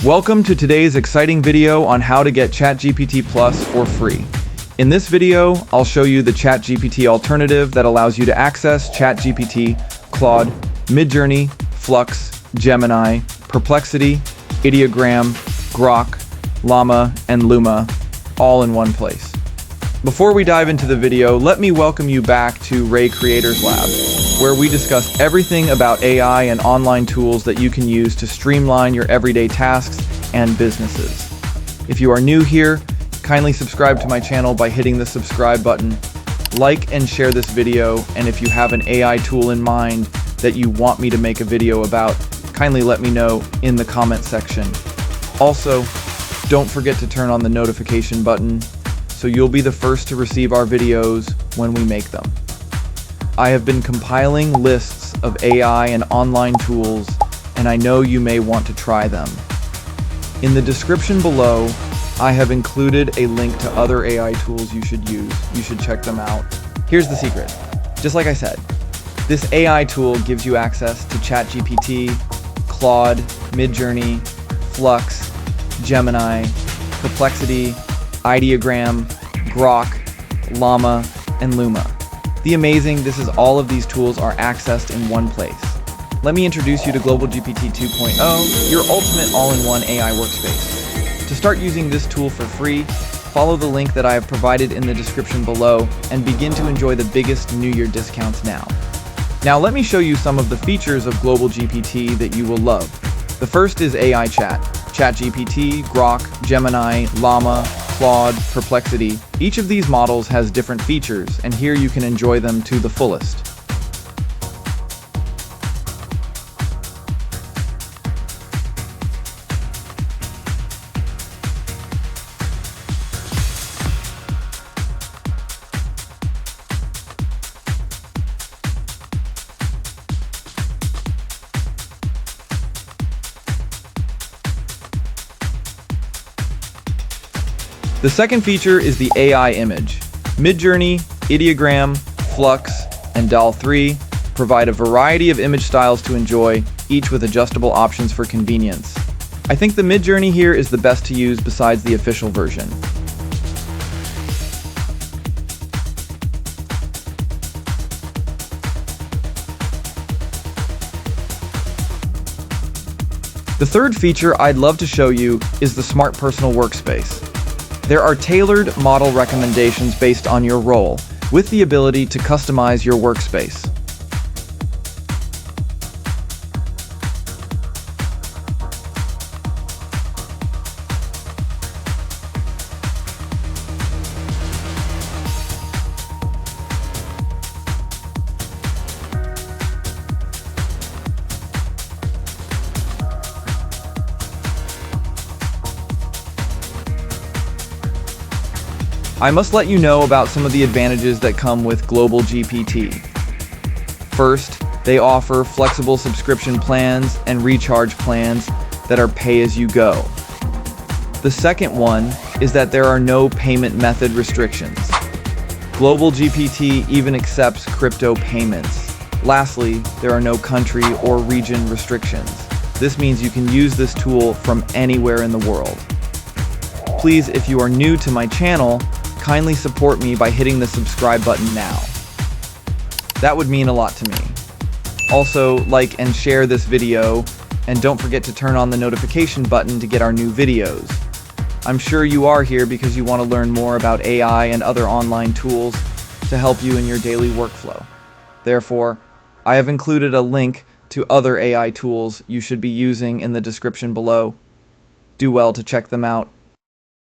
Welcome to today's exciting video on how to get ChatGPT Plus for free. In this video, I'll show you the ChatGPT alternative that allows you to access ChatGPT, Claude, Midjourney, Flux, Gemini, Perplexity, Ideogram, Grok, Llama, and Luma, all in one place. Before we dive into the video, let me welcome you back to Ray Creators Lab, where we discuss everything about AI and online tools that you can use to streamline your everyday tasks and businesses. If you are new here, kindly subscribe to my channel by hitting the subscribe button, like and share this video, and if you have an AI tool in mind that you want me to make a video about, kindly let me know in the comment section. Also, don't forget to turn on the notification button so you'll be the first to receive our videos when we make them. I have been compiling lists of AI and online tools, and I know you may want to try them. In the description below, I have included a link to other AI tools you should use. You should check them out. Here's the secret. Just like I said, this AI tool gives you access to ChatGPT, Claude, Midjourney, Flux, Gemini, Perplexity, Ideogram, Grok, Llama, and Luma. The amazing, this is all of these tools are accessed in one place. Let me introduce you to GlobalGPT 2.0, your ultimate all-in-one AI workspace. To start using this tool for free, follow the link that I have provided in the description below and begin to enjoy the biggest New Year discounts now. Now let me show you some of the features of GlobalGPT that you will love. The first is AI chat. ChatGPT, Grok, Gemini, Llama, Claude, Perplexity. Each of these models has different features, and here you can enjoy them to the fullest. The second feature is the AI image. Midjourney, Ideogram, Flux, and DALL 3 provide a variety of image styles to enjoy, each with adjustable options for convenience. I think the Midjourney here is the best to use besides the official version. The third feature I'd love to show you is the Smart Personal Workspace. There are tailored model recommendations based on your role, with the ability to customize your workspace. I must let you know about some of the advantages that come with GlobalGPT. First, they offer flexible subscription plans and recharge plans that are pay-as-you-go. The second one is that there are no payment method restrictions. GlobalGPT even accepts crypto payments. Lastly, there are no country or region restrictions. This means you can use this tool from anywhere in the world. Please, if you are new to my channel, kindly support me by hitting the subscribe button now. That would mean a lot to me. Also, like and share this video, and don't forget to turn on the notification button to get our new videos. I'm sure you are here because you want to learn more about AI and other online tools to help you in your daily workflow. Therefore, I have included a link to other AI tools you should be using in the description below. Do well to check them out.